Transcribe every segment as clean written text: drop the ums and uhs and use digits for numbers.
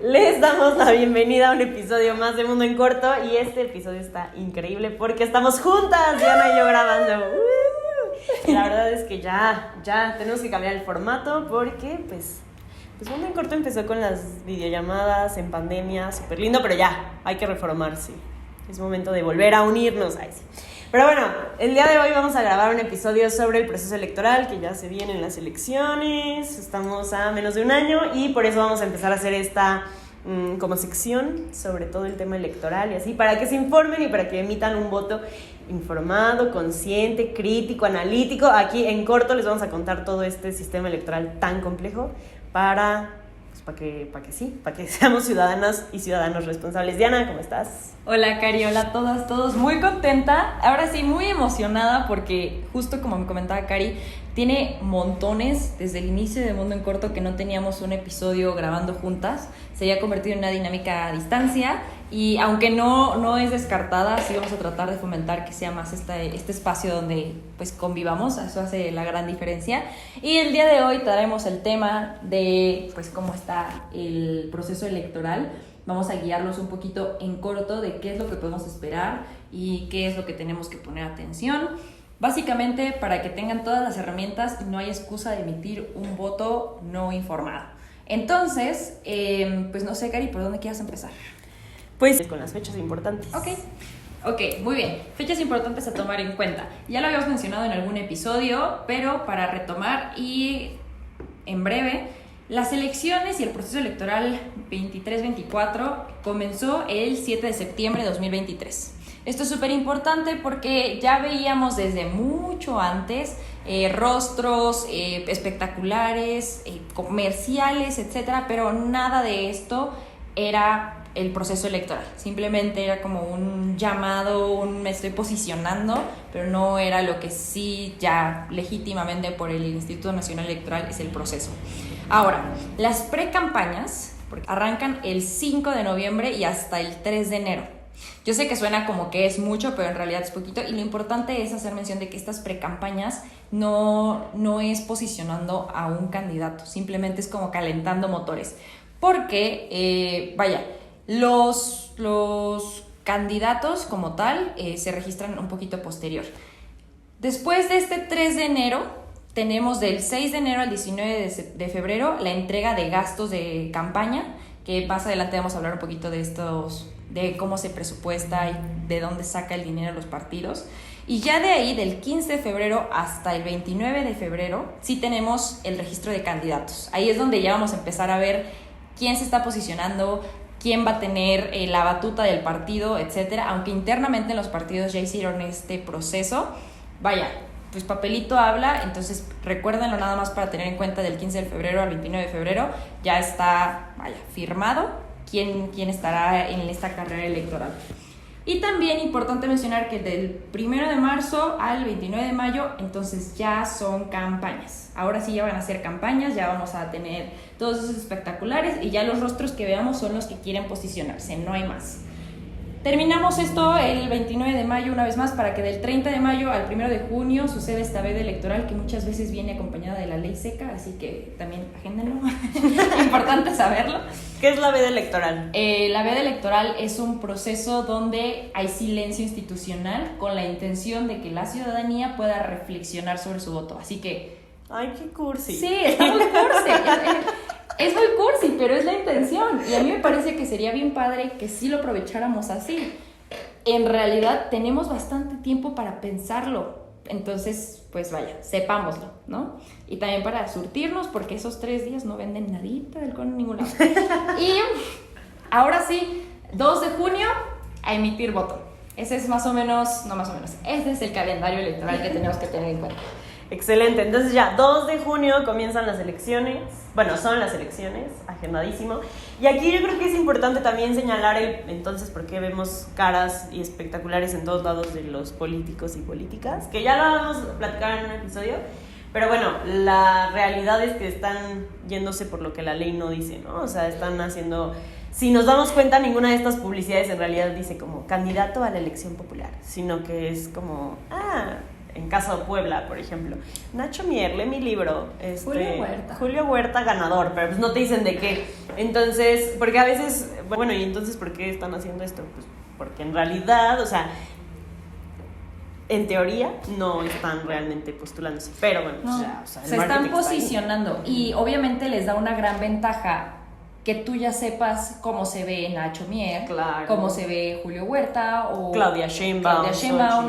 Les damos la bienvenida a un episodio más de Mundo en Corto y este episodio está increíble porque estamos juntas, Diana y yo grabando. Y la verdad es que ya tenemos que cambiar el formato porque pues Mundo en Corto empezó con las videollamadas en pandemia, súper lindo, pero ya, hay que reformarse. Es momento de volver a unirnos. Ay, sí. Pero bueno, el día de hoy vamos a grabar un episodio sobre el proceso electoral, que ya se vienen las elecciones, estamos a menos de un año y por eso vamos a empezar a hacer esta como sección sobre todo el tema electoral y así, para que se informen y para que emitan un voto informado, consciente, crítico, analítico. Aquí en corto les vamos a contar todo este sistema electoral tan complejo para que seamos ciudadanas y ciudadanos responsables. Diana, ¿cómo estás? Hola, Cari, hola a todas, todos. Muy contenta, ahora sí, muy emocionada porque justo como me comentaba Cari, tiene montones desde el inicio de Mundo en Corto que no teníamos un episodio grabando juntas. Se había convertido en una dinámica a distancia y aunque no es descartada, sí vamos a tratar de fomentar que sea más este espacio donde pues convivamos. Eso hace la gran diferencia. Y el día de hoy traemos el tema de pues cómo está el proceso electoral. Vamos a guiarlos un poquito en corto de qué es lo que podemos esperar y qué es lo que tenemos que poner atención. Básicamente para que tengan todas las herramientas y no hay excusa de emitir un voto no informado. Entonces, pues no sé, Cari, ¿por dónde quieras empezar? Pues con las fechas importantes. Ok, muy bien. Fechas importantes a tomar en cuenta. Ya lo habíamos mencionado en algún episodio, pero para retomar y en breve, las elecciones y el proceso electoral 23-24 comenzó el 7 de septiembre de 2023. Esto es súper importante porque ya veíamos desde mucho antes rostros espectaculares, comerciales, etcétera, pero nada de esto era el proceso electoral. Simplemente era como un llamado, me estoy posicionando, pero no era lo que sí ya legítimamente por el Instituto Nacional Electoral es el proceso. Ahora, las precampañas arrancan el 5 de noviembre y hasta el 3 de enero. Yo sé que suena como que es mucho, pero en realidad es poquito, y lo importante es hacer mención de que estas precampañas no es posicionando a un candidato, simplemente es como calentando motores, porque los candidatos como tal se registran un poquito posterior. Después de este 3 de enero, tenemos del 6 de enero al 19 de febrero la entrega de gastos de campaña, que más adelante vamos a hablar un poquito de de cómo se presupuesta y de dónde saca el dinero los partidos. Y ya de ahí, del 15 de febrero hasta el 29 de febrero, sí tenemos el registro de candidatos. Ahí es donde ya vamos a empezar a ver quién se está posicionando, quién va a tener la batuta del partido, etcétera. Aunque internamente en los partidos ya hicieron este proceso, pues papelito habla, entonces recuérdenlo nada más para tener en cuenta del 15 de febrero al 29 de febrero, ya está, firmado quién estará en esta carrera electoral. Y también importante mencionar que del 1 de marzo al 29 de mayo, entonces ya son campañas. Ahora sí ya van a ser campañas, ya vamos a tener todos esos espectaculares y ya los rostros que veamos son los que quieren posicionarse, no hay más. Terminamos esto el 29 de mayo una vez más para que del 30 de mayo al 1 de junio suceda esta veda electoral que muchas veces viene acompañada de la ley seca, así que también agéndenlo. Importante saberlo. ¿Qué es la veda electoral? La veda electoral es un proceso donde hay silencio institucional con la intención de que la ciudadanía pueda reflexionar sobre su voto. Así que... ¡Ay, qué cursi! Sí, está muy cursi. Es muy cursi, pero es la intención. Y a mí me parece que sería bien padre que sí lo aprovecháramos así. En realidad tenemos bastante tiempo para pensarlo. Entonces, pues sepámoslo, ¿no? Y también para surtirnos, porque esos 3 días no venden nadita del en ningún lado. Y ahora sí, 2 de junio, a emitir voto. Ese es ese es el calendario electoral que tenemos que tener en cuenta. Excelente, entonces ya 2 de junio comienzan las elecciones, son las elecciones, agendadísimo. Y aquí yo creo que es importante también señalar entonces por qué vemos caras y espectaculares en todos lados de los políticos y políticas, que ya lo vamos a platicar en un episodio, pero la realidad es que están yéndose por lo que la ley no dice, ¿no? O sea, están haciendo... Si nos damos cuenta, ninguna de estas publicidades en realidad dice como candidato a la elección popular, sino que es como, en caso de Puebla, por ejemplo. Nacho Mier, lee mi libro. Julio Huerta ganador, pero pues no te dicen de qué. Entonces, porque a veces, bueno, ¿y entonces por qué están haciendo esto? Pues porque en realidad, o sea, en teoría no están realmente postulándose, pero bueno, no, ya, o sea, se están posicionando y obviamente les da una gran ventaja que tú ya sepas cómo se ve Nacho Mier, claro, cómo se ve Julio Huerta o Claudia Sheinbaum,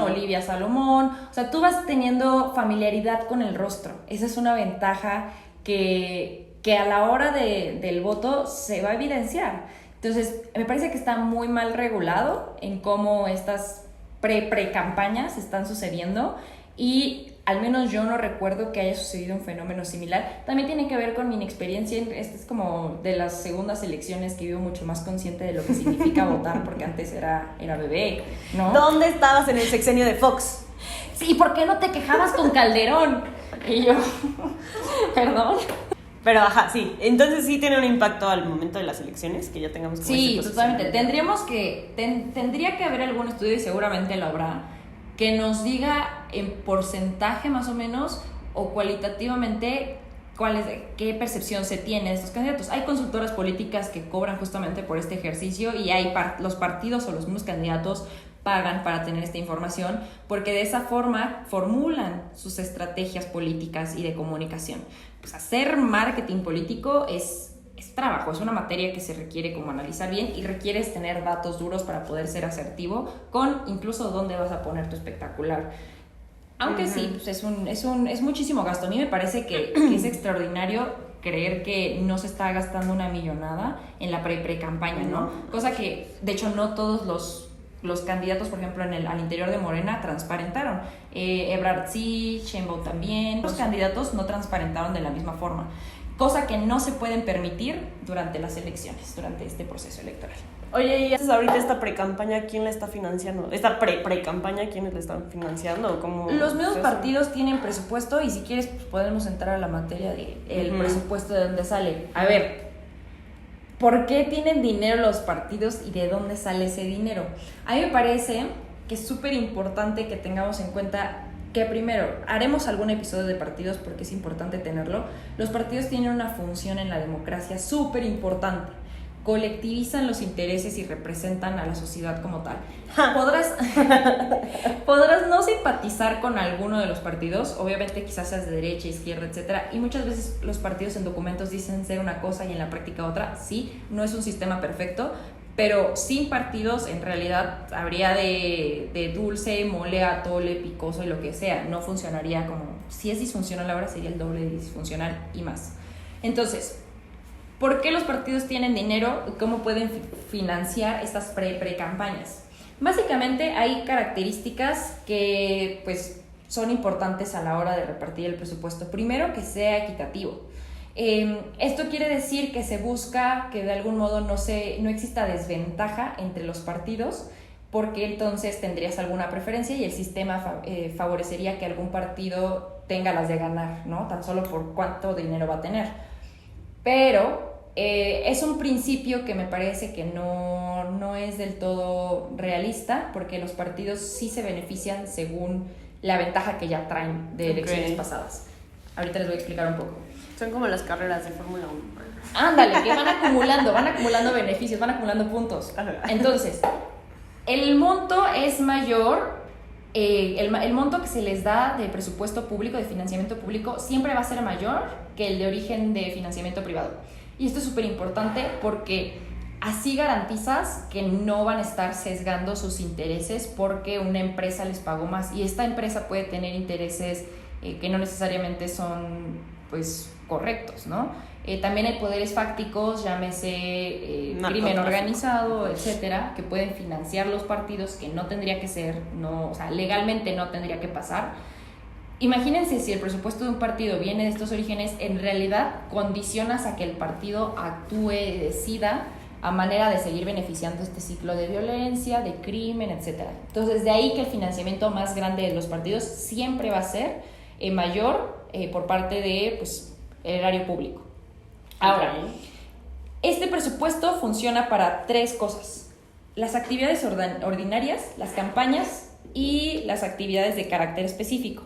Olivia Salomón. O sea, tú vas teniendo familiaridad con el rostro. Esa es una ventaja que a la hora del voto se va a evidenciar. Entonces, me parece que está muy mal regulado en cómo estas pre-campañas están sucediendo y al menos yo no recuerdo que haya sucedido un fenómeno similar. También tiene que ver con mi inexperiencia. Esta es como de las segundas elecciones que vivo mucho más consciente de lo que significa votar, porque antes era bebé, ¿no? ¿Dónde estabas en el sexenio de Fox? Sí, ¿por qué no te quejabas con Calderón? Y yo, perdón. Pero ajá, sí, entonces sí tiene un impacto al momento de las elecciones, que ya tengamos como sí, totalmente. Tendría que haber algún estudio, y seguramente lo habrá, que nos diga en porcentaje más o menos o cualitativamente qué percepción se tiene de estos candidatos. Hay consultoras políticas que cobran justamente por este ejercicio y los partidos o los mismos candidatos pagan para tener esta información, porque de esa forma formulan sus estrategias políticas y de comunicación. Pues hacer marketing político es trabajo, es una materia que se requiere como analizar bien y requieres tener datos duros para poder ser asertivo con incluso dónde vas a poner tu espectacular. Aunque sí, pues es muchísimo gasto. A mí me parece que es extraordinario creer que no se está gastando una millonada en la pre-campaña, ¿no? Cosa que, de hecho, no todos los candidatos, por ejemplo, al interior de Morena transparentaron. Ebrard sí, Sheinbaum también. Los candidatos no transparentaron de la misma forma, cosa que no se pueden permitir durante las elecciones, durante este proceso electoral. Oye, y entonces ahorita esta pre-campaña, ¿quién la está financiando? ¿Esta pre-campaña, quiénes la están financiando? ¿Cómo los mismos partidos tienen presupuesto y si quieres pues podemos entrar a la materia del presupuesto de dónde sale. A ver, ¿por qué tienen dinero los partidos y de dónde sale ese dinero? A mí me parece que es súper importante que tengamos en cuenta que primero, haremos algún episodio de partidos porque es importante tenerlo. Los partidos tienen una función en la democracia súper importante. Colectivizan los intereses y representan a la sociedad como tal. Podrás no simpatizar con alguno de los partidos, obviamente quizás seas de derecha, izquierda, etcétera, y muchas veces los partidos en documentos dicen ser una cosa y en la práctica otra. Sí, no es un sistema perfecto, pero sin partidos en realidad habría de dulce, mole, atole, picoso y lo que sea. No funcionaría como... Si es disfuncional ahora sería el doble de disfuncional y más. Entonces, ¿por qué los partidos tienen dinero y cómo pueden financiar estas pre-campañas? Básicamente hay características que pues son importantes a la hora de repartir el presupuesto. Primero, que sea equitativo. Esto quiere decir que se busca que de algún modo no exista desventaja entre los partidos, porque entonces tendrías alguna preferencia y el sistema favorecería que algún partido tenga las de ganar, ¿no? Tan solo por cuánto dinero va a tener. Pero es un principio que me parece que no es del todo realista, porque los partidos sí se benefician según la ventaja que ya traen de elecciones pasadas. Ahorita les voy a explicar un poco. Son como las carreras de Fórmula 1. Ándale, que van acumulando beneficios, van acumulando puntos. Entonces, el monto es mayor, el monto que se les da de presupuesto público, de financiamiento público, siempre va a ser mayor que el de origen de financiamiento privado. Y esto es súper importante porque así garantizas que no van a estar sesgando sus intereses porque una empresa les pagó más. Y esta empresa puede tener intereses que no necesariamente son pues correctos, ¿no? También hay poderes fácticos, llámese crimen organizado, etcétera, que pueden financiar los partidos, que no tendría que ser, o sea, legalmente no tendría que pasar. Imagínense si el presupuesto de un partido viene de estos orígenes, en realidad condicionas a que el partido actúe y decida a manera de seguir beneficiando este ciclo de violencia, de crimen, etcétera. Entonces, de ahí que el financiamiento más grande de los partidos siempre va a ser mayor por parte de pues, el erario público. Ahora, este presupuesto funciona para tres cosas: las actividades ordinarias, las campañas y las actividades de carácter específico.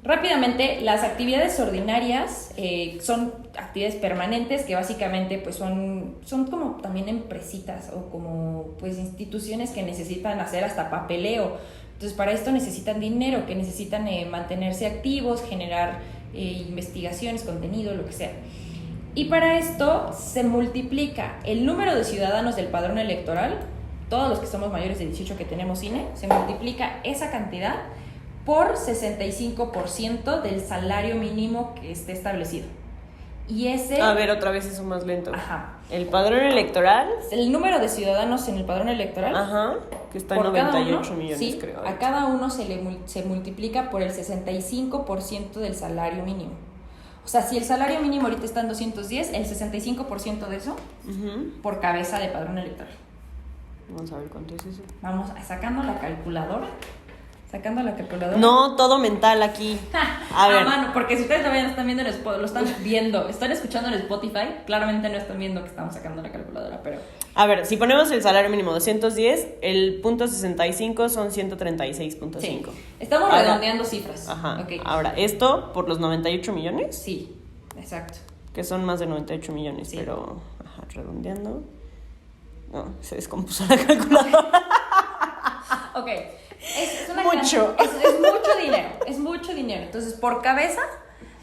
Rápidamente, las actividades ordinarias son actividades permanentes que básicamente pues son como también empresitas o como pues instituciones que necesitan hacer hasta papeleo. Entonces para esto necesitan dinero, que necesitan mantenerse activos, generar investigaciones, contenido, lo que sea. Y para esto se multiplica el número de ciudadanos del padrón electoral, todos los que somos mayores de 18 que tenemos INE, se multiplica esa cantidad por 65% del salario mínimo que esté establecido. Y ese... A ver, otra vez eso más lento. Ajá. El padrón electoral... El número de ciudadanos en el padrón electoral... Ajá, que está en 98 millones, sí, creo. A cada uno se multiplica por el 65% del salario mínimo. O sea, si el salario mínimo ahorita está en 210, el 65% de eso por cabeza de padrón electoral. Vamos a ver cuánto es eso. Vamos sacando la calculadora. No, todo mental aquí. A ver. Mano, porque si ustedes lo están viendo lo están viendo, están escuchando en Spotify, claramente no están viendo que estamos sacando la calculadora, pero... A ver, si ponemos el salario mínimo 210, el punto 65 son 136.5. Sí. Estamos redondeando cifras. Ajá. Okay. Ahora, ¿esto por los 98 millones? Sí, exacto. Que son más de 98 millones, sí. Pero... Ajá, redondeando... No, se descompuso la calculadora. Ok. Es una mucho. Es mucho dinero. Entonces, por cabeza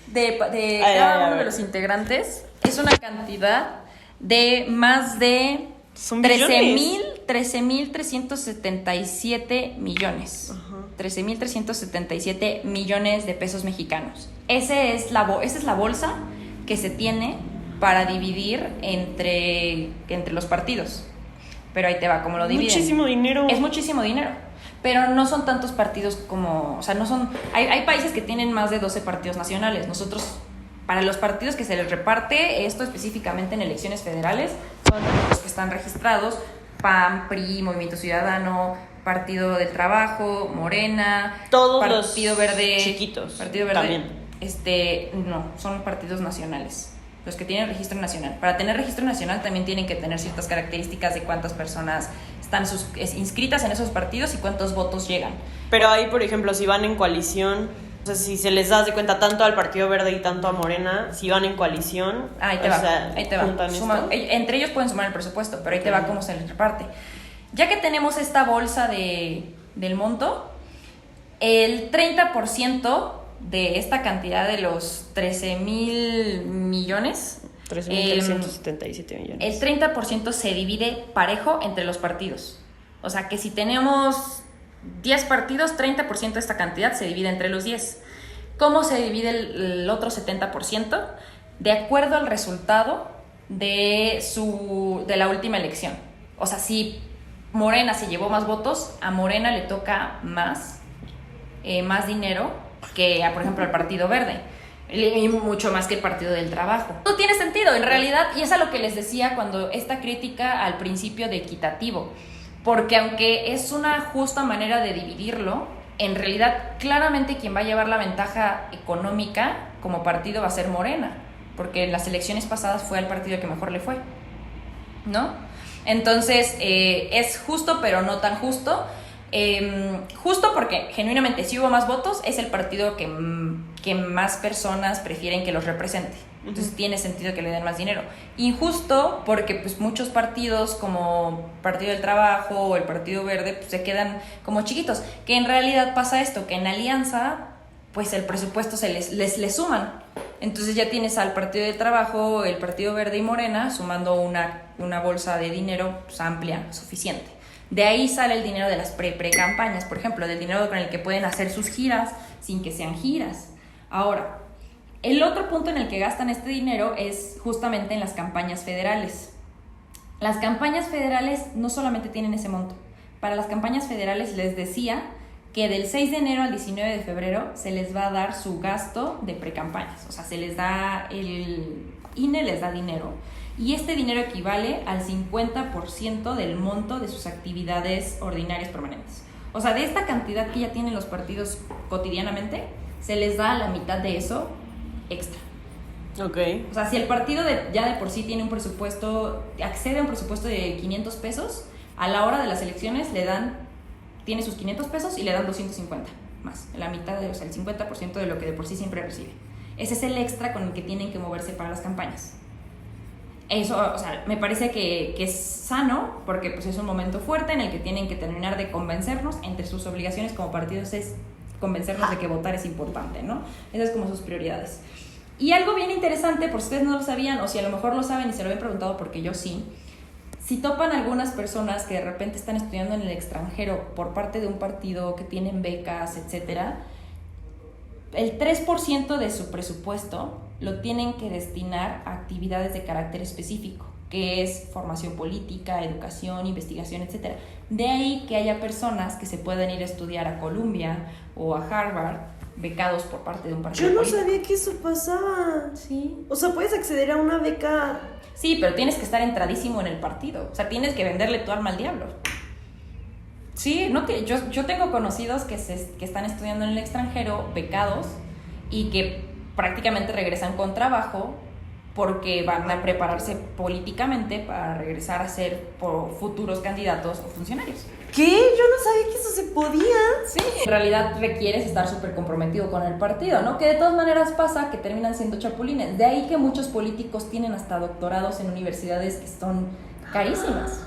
de cada uno de los integrantes, es una cantidad de más de 13,377 millones. 13,377 millones de pesos mexicanos. Esa es la bolsa que se tiene para dividir entre los partidos. Pero ahí te va, ¿cómo lo dividen? Muchísimo dinero. Es muchísimo dinero. Pero no son tantos partidos como... O sea, no son... Hay países que tienen más de 12 partidos nacionales. Nosotros, para los partidos que se les reparte, esto específicamente en elecciones federales, son los que están registrados: PAN, PRI, Movimiento Ciudadano, Partido del Trabajo, Morena... Todos Partido los Verde... chiquitos. Partido Verde... También. No, son partidos nacionales. Los que tienen registro nacional. Para tener registro nacional también tienen que tener ciertas características de cuántas personas están inscritas en esos partidos y cuántos votos llegan. Pero ahí, por ejemplo, si van en coalición, o sea, si se les da de cuenta tanto al Partido Verde y tanto a Morena, si van en coalición, ahí te va. Entre ellos pueden sumar el presupuesto, pero ahí te va cómo se les reparte. Ya que tenemos esta bolsa del monto, el 30% de esta cantidad de los 13,000 millones... 13,377 millones. El 30% se divide parejo entre los partidos. O sea que si tenemos 10 partidos, 30% de esta cantidad se divide entre los 10. ¿Cómo se divide el otro 70%? De acuerdo al resultado de la última elección. O sea, si Morena se llevó más votos, a Morena le toca más dinero que, por ejemplo, al Partido Verde. Y mucho más que el Partido del Trabajo. No tiene sentido, en realidad, y es a lo que les decía cuando esta crítica al principio de equitativo, porque aunque es una justa manera de dividirlo, en realidad claramente quien va a llevar la ventaja económica como partido va a ser Morena, porque en las elecciones pasadas fue al partido que mejor le fue, ¿no? Entonces, es justo pero no tan justo. Justo porque genuinamente si hubo más votos es el partido que más personas prefieren que los represente, entonces tiene sentido que le den más dinero. Injusto porque pues muchos partidos como Partido del Trabajo o el Partido Verde pues, se quedan como chiquitos, que en realidad pasa esto, que en alianza pues el presupuesto les suman, entonces ya tienes al Partido del Trabajo, el Partido Verde y Morena sumando una bolsa de dinero pues, amplia, suficiente. De ahí sale el dinero de las pre-campañas, por ejemplo, del dinero con el que pueden hacer sus giras sin que sean giras. Ahora, el otro punto en el que gastan este dinero es justamente en las campañas federales. Las campañas federales no solamente tienen ese monto. Para las campañas federales les decía que del 6 de enero al 19 de febrero se les va a dar su gasto de pre-campañas. O sea, se les da el INE les da dinero. Y este dinero equivale al 50% del monto de sus actividades ordinarias permanentes. O sea, de esta cantidad que ya tienen los partidos cotidianamente, se les da la mitad de eso extra. Ok. O sea, si el partido ya de por sí tiene un presupuesto, accede a un presupuesto de 500 pesos, a la hora de las elecciones le dan tiene sus 500 pesos y le dan 250 más, la mitad, o sea, el 50% de lo que de por sí siempre recibe. Ese es el extra con el que tienen que moverse para las campañas. Eso, o sea, me parece que es sano, porque pues es un momento fuerte en el que tienen que terminar de convencernos. Entre sus obligaciones como partidos es convencernos de que votar es importante, ¿no? Esas es como sus prioridades. Y algo bien interesante, por si ustedes no lo sabían, o si a lo mejor lo saben y se lo habían preguntado porque yo sí, si topan algunas personas que de repente están estudiando en el extranjero por parte de un partido, que tienen becas, etcétera, el 3% de su presupuesto lo tienen que destinar a actividades de carácter específico, que es formación política, educación, investigación, etcétera. De ahí que haya personas que se puedan ir a estudiar a Columbia o a Harvard becados por parte de un partido Yo no político. sabía que eso pasaba. Sí. O sea, puedes acceder a una beca. Sí, pero tienes que estar entradísimo en el partido. O sea, tienes que venderle tu alma al diablo. Sí, no que yo tengo conocidos que están estudiando en el extranjero, becados, y que prácticamente regresan con trabajo porque van a prepararse políticamente para regresar a ser futuros candidatos o funcionarios. ¿Qué? Yo no sabía que eso se podía. Sí, en realidad requieres estar súper comprometido con el partido, ¿no? Que de todas maneras pasa que terminan siendo chapulines. De ahí que muchos políticos tienen hasta doctorados en universidades que son carísimas.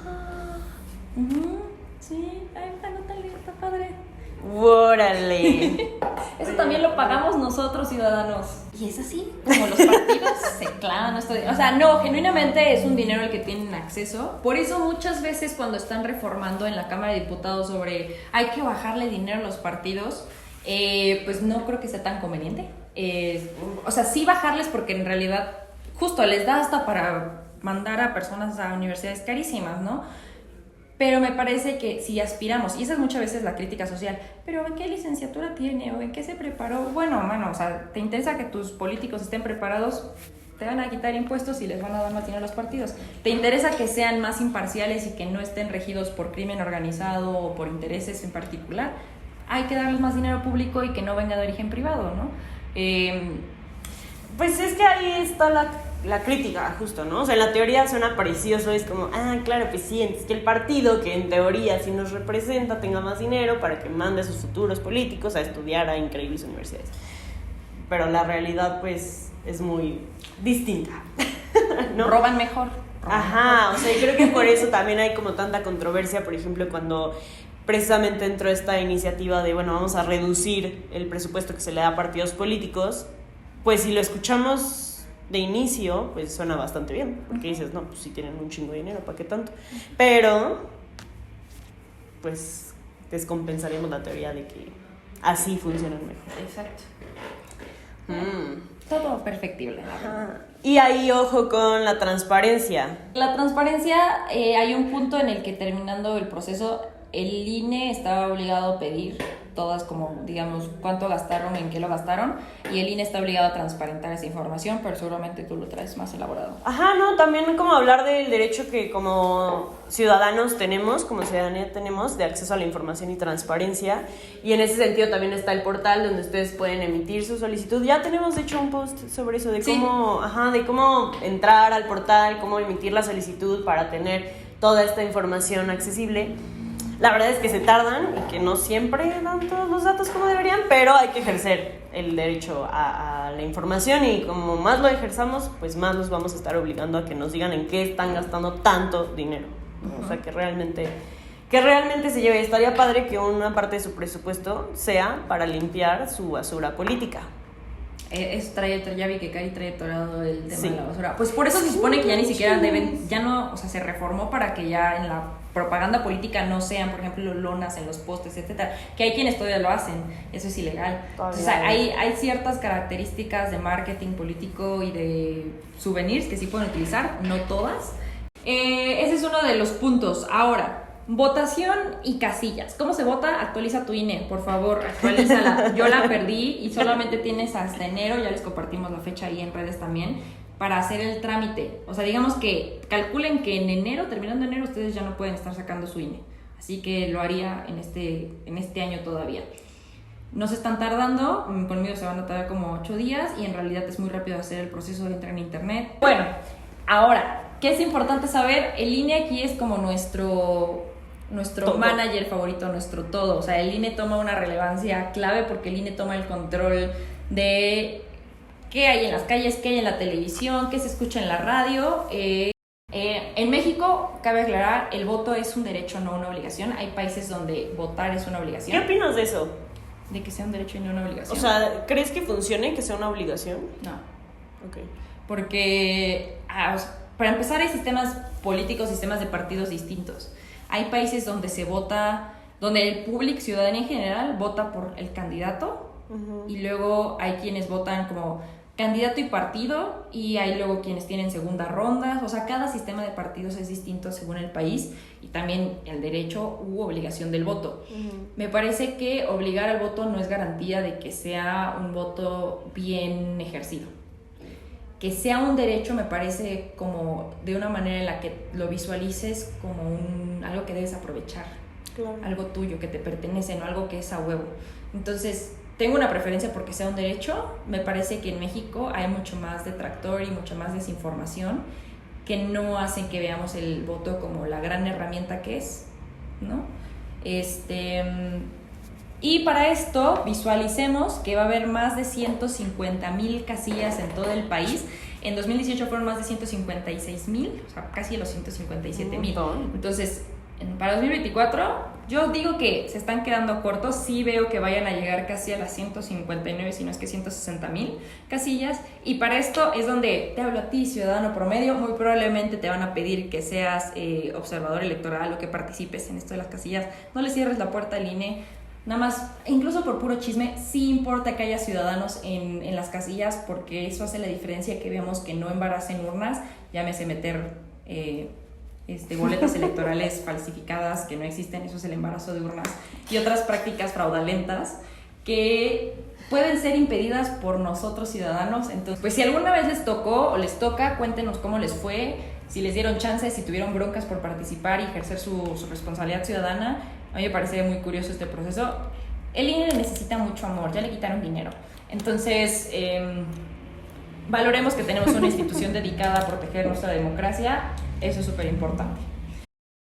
Sí, anótale, está padre. ¡Órale! Eso también lo pagamos nosotros, ciudadanos. Y es así, como los partidos se clavan esto. O sea, no, genuinamente es un dinero al que tienen acceso. Por eso muchas veces cuando están reformando en la Cámara de Diputados sobre hay que bajarle dinero a los partidos, pues no creo que sea tan conveniente. O sea, sí bajarles porque en realidad justo les da hasta para mandar a personas a universidades carísimas, ¿no? Pero me parece que si aspiramos, y esa es muchas veces la crítica social, pero ¿en qué licenciatura tiene o en qué se preparó? Bueno, mano, o sea, ¿te interesa que tus políticos estén preparados? Te van a quitar impuestos y les van a dar más dinero a los partidos. ¿Te interesa que sean más imparciales y que no estén regidos por crimen organizado o por intereses en particular? Hay que darles más dinero público y que no venga de origen privado, ¿no? Pues es que ahí está la crítica, justo, ¿no? O sea, en la teoría suena precioso, es como, claro, pues sí, entonces que el partido que en teoría sí nos representa tenga más dinero para que mande a sus futuros políticos a estudiar a increíbles universidades. Pero la realidad, pues, es muy distinta, ¿no? Roban mejor. Ajá, o sea, y creo que por eso también hay como tanta controversia, por ejemplo, cuando precisamente entró esta iniciativa de, bueno, vamos a reducir el presupuesto que se le da a partidos políticos, pues si lo escuchamos de inicio, pues suena bastante bien, porque dices, no, pues sí tienen un chingo de dinero, ¿para qué tanto? Pero, pues, descompensaríamos la teoría de que así funcionan mejor. Exacto. Todo perfectible, la verdad. Y ahí, ojo con la transparencia. La transparencia, hay un punto en el que terminando el proceso, el INE estaba obligado a pedir todas como, digamos, cuánto gastaron, en qué lo gastaron, y el INE está obligado a transparentar esa información, pero seguramente tú lo traes más elaborado. Ajá, no, también como hablar del derecho que como ciudadanos tenemos, como ciudadanía tenemos, de acceso a la información y transparencia, y en ese sentido también está el portal donde ustedes pueden emitir su solicitud. Ya tenemos de hecho un post sobre eso, de cómo entrar al portal, cómo emitir la solicitud para tener toda esta información accesible. La verdad es que se tardan y que no siempre dan todos los datos como deberían, pero hay que ejercer el derecho a la información, y como más lo ejerzamos, pues más nos vamos a estar obligando a que nos digan en qué están gastando tanto dinero. O sea, que realmente se lleve. Estaría padre que una parte de su presupuesto sea para limpiar su basura política. Ya vi que Cari trae atorado el tema de la basura. Pues por eso se supone que ya ni siquiera deben, ya no, o sea, se reformó para que ya en la propaganda política no sean, por ejemplo, lonas en los postes, etcétera. Que hay quienes todavía lo hacen, eso es ilegal. Entonces, hay ciertas características de marketing político y de souvenirs que sí pueden utilizar, no todas. Ese es uno de los puntos. Ahora, votación y casillas. ¿Cómo se vota? Actualiza tu INE, por favor, actualízala. Yo la perdí y solamente tienes hasta enero, ya les compartimos la fecha ahí en redes también, para hacer el trámite. O sea, digamos que calculen que en enero, terminando enero, ustedes ya no pueden estar sacando su INE. Así que lo haría en este año todavía. No se están tardando, conmigo se van a tardar como 8 días y en realidad es muy rápido hacer el proceso de entrar en internet. Bueno, ahora, ¿qué es importante saber? El INE aquí es como nuestro nuestro Todo. manager favorito, nuestro todo. O sea, el INE toma una relevancia clave porque el INE toma el control de qué hay en las calles, qué hay en la televisión, qué se escucha en la radio. En México, cabe aclarar, el voto es un derecho, no una obligación. Hay países donde votar es una ¿Qué obligación. opinas de eso? De que sea un derecho y no una obligación. O sea, ¿crees que funcione, que sea una obligación? No. Ok. Porque, o sea, para empezar, hay sistemas políticos, sistemas de partidos distintos. Hay países donde se vota, donde el público, ciudadanía en general, vota por el candidato. Y luego hay quienes votan como candidato y partido, y hay luego quienes tienen segunda ronda. O sea, cada sistema de partidos es distinto según el país, y también el derecho u obligación del voto. Me parece que obligar al voto no es garantía de que sea un voto bien ejercido. Que sea un derecho me parece como de una manera en la que lo visualices como algo que debes aprovechar. Claro. Algo tuyo, que te pertenece, no algo que es a huevo. Entonces, tengo una preferencia porque sea un derecho. Me parece que en México hay mucho más detractor y mucha más desinformación que no hacen que veamos el voto como la gran herramienta que es, ¿no? Y para esto visualicemos que va a haber más de 150,000 casillas en todo el país. En 2018 fueron más de 156,000, o sea, casi los 157,000. Entonces, para 2024, yo digo que se están quedando cortos. Sí veo que vayan a llegar casi a las 159, si no es que 160,000 casillas. Y para esto es donde te hablo a ti, ciudadano promedio. Muy probablemente te van a pedir que seas observador electoral o que participes en esto de las casillas. No le cierres la puerta al INE. Nada más, incluso por puro chisme, sí importa que haya ciudadanos en las casillas, porque eso hace la diferencia que veamos que no embaracen urnas, llámese meter boletas electorales falsificadas que no existen, eso es el embarazo de urnas, y otras prácticas fraudulentas que pueden ser impedidas por nosotros ciudadanos. Entonces, pues si alguna vez les tocó o les toca, cuéntenos cómo les fue, si les dieron chances, si tuvieron broncas por participar y ejercer su responsabilidad ciudadana. A mí me parece muy curioso este proceso. El INE necesita mucho amor, ya le quitaron dinero. Entonces, valoremos que tenemos una institución dedicada a proteger nuestra democracia. Eso es súper importante.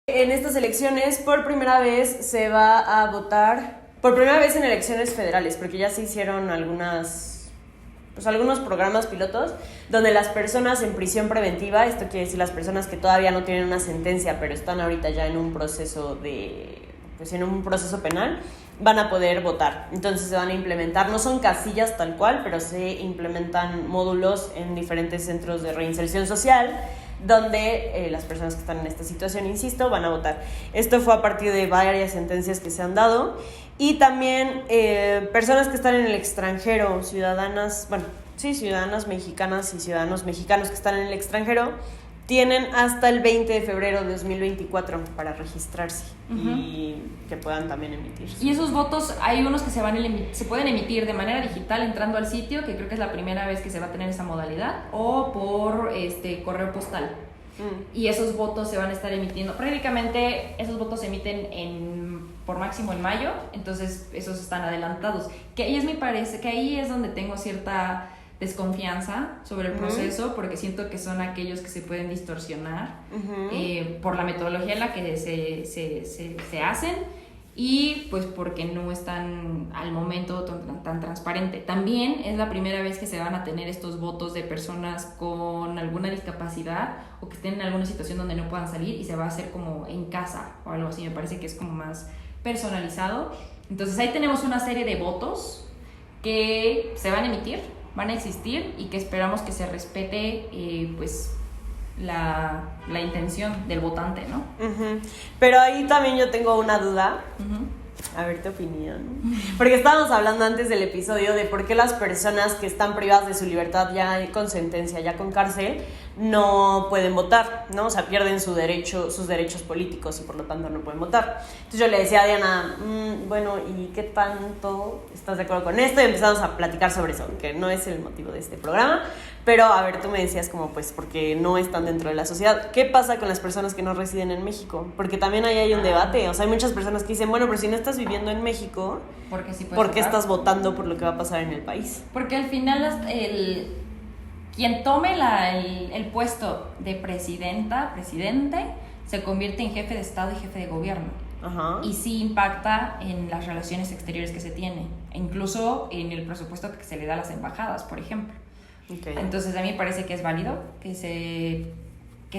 En estas elecciones, por primera vez se va a votar, por primera vez en elecciones federales, porque ya se hicieron algunos programas pilotos donde las personas en prisión preventiva, esto quiere decir las personas que todavía no tienen una sentencia, pero están ahorita ya en un proceso penal, van a poder votar. Entonces se van a implementar, no son casillas tal cual, pero se implementan módulos en diferentes centros de reinserción social, donde las personas que están en esta situación, insisto, van a votar. Esto fue a partir de varias sentencias que se han dado, y también personas que están en el extranjero, ciudadanas mexicanas y ciudadanos mexicanos que están en el extranjero, tienen hasta el 20 de febrero de 2024 para registrarse y que puedan también emitir. Y esos votos, hay unos que se pueden emitir de manera digital entrando al sitio, que creo que es la primera vez que se va a tener esa modalidad, o por correo postal. Y esos votos se van a estar emitiendo. Prácticamente esos votos se emiten por máximo en mayo, entonces esos están adelantados. Que ahí me parece que ahí es donde tengo cierta desconfianza sobre el proceso, porque siento que son aquellos que se pueden distorsionar por la metodología en la que se hacen, y pues porque no están al momento tan transparente. También es la primera vez que se van a tener estos votos de personas con alguna discapacidad o que estén en alguna situación donde no puedan salir, y se va a hacer como en casa o algo así. Me parece que es como más personalizado. Entonces ahí tenemos una serie de votos que se van a emitir, van a existir, y que esperamos que se respete pues la intención del votante, ¿no? Pero ahí también yo tengo una duda. A ver tu opinión. Porque estábamos hablando antes del episodio de por qué las personas que están privadas de su libertad ya con sentencia, ya con cárcel, no pueden votar, ¿no? O sea, pierden sus derechos políticos y por lo tanto no pueden votar. Entonces yo le decía a Diana, bueno, ¿y qué tanto estás de acuerdo con esto? Y empezamos a platicar sobre eso, que no es el motivo de este programa. Pero, a ver, tú me decías como, pues, porque no están dentro de la sociedad. ¿Qué pasa con las personas que no residen en México? Porque también ahí hay un debate. O sea, hay muchas personas que dicen, bueno, pero si no estás viviendo en México, ¿por qué estás votando por lo que va a pasar en el país? Porque al final quien tome el puesto de presidente, se convierte en jefe de Estado y jefe de gobierno. Ajá. y sí impacta en las relaciones exteriores que se tienen, incluso en el presupuesto que se le da a las embajadas, por ejemplo. Okay. Entonces a mí me parece que es válido que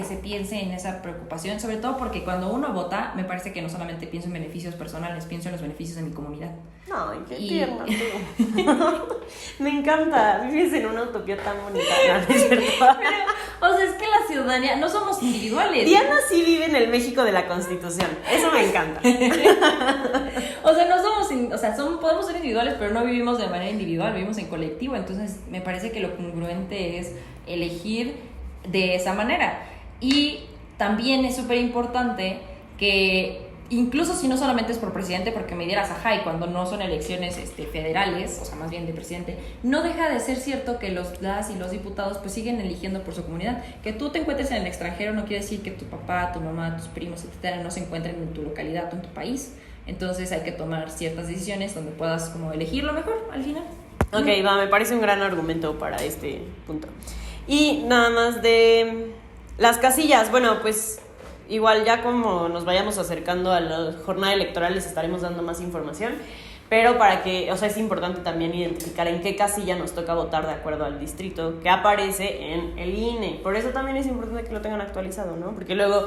se piense en esa preocupación, sobre todo porque cuando uno vota, me parece que no solamente pienso en beneficios personales, pienso en los beneficios de mi comunidad. Ay, qué tierna tú. Me encanta, vives en una utopía tan bonita, ¿no es cierto? Pero, o sea, es que la ciudadanía, no somos individuales. Diana sí vive en el México de la Constitución, eso me encanta. O sea, no somos, o sea, podemos ser individuales, pero no vivimos de manera individual, vivimos en colectivo, entonces me parece que lo congruente es elegir de esa manera. Y también es súper importante que, incluso si no solamente es por presidente, porque me dieras ajá, y cuando no son elecciones federales, o sea, más bien de presidente, no deja de ser cierto que las y los diputados pues siguen eligiendo por su comunidad. Que tú te encuentres en el extranjero no quiere decir que tu papá, tu mamá, tus primos, etcétera, no se encuentren en tu localidad o en tu país. Entonces hay que tomar ciertas decisiones donde puedas como elegir lo mejor al final. Ok, me parece un gran argumento para este punto. Y nada más de las casillas, bueno, pues igual ya como nos vayamos acercando a la jornada electoral les estaremos dando más información, pero para que, o sea, es importante también identificar en qué casilla nos toca votar de acuerdo al distrito que aparece en el INE. Por eso también es importante que lo tengan actualizado, ¿no? Porque luego,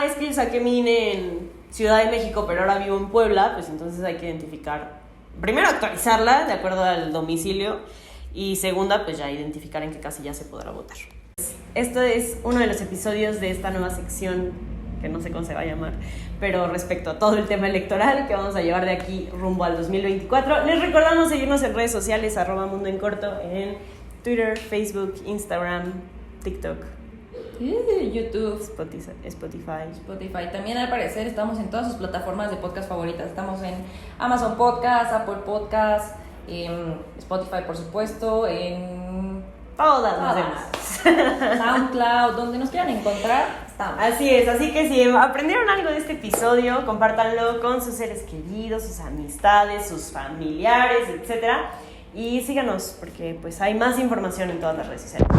es que yo saqué mi INE en Ciudad de México, pero ahora vivo en Puebla, pues entonces hay que identificar, primero actualizarla de acuerdo al domicilio y segunda, pues ya identificar en qué casilla se podrá votar. Esto es uno de los episodios de esta nueva sección, que no sé cómo se va a llamar, pero respecto a todo el tema electoral que vamos a llevar de aquí rumbo al 2024. Les recordamos seguirnos en redes sociales, @Mundo en Corto, en Twitter, Facebook, Instagram, TikTok, YouTube, Spotify. También al parecer estamos en todas sus plataformas de podcast favoritas. Estamos en Amazon Podcast, Apple Podcast, Spotify por supuesto, en Todas las demás. SoundCloud, donde nos quieran encontrar, estamos. Así es, así que si aprendieron algo de este episodio, compártanlo con sus seres queridos, sus amistades, sus familiares, etcétera, y síganos porque pues hay más información en todas las redes sociales.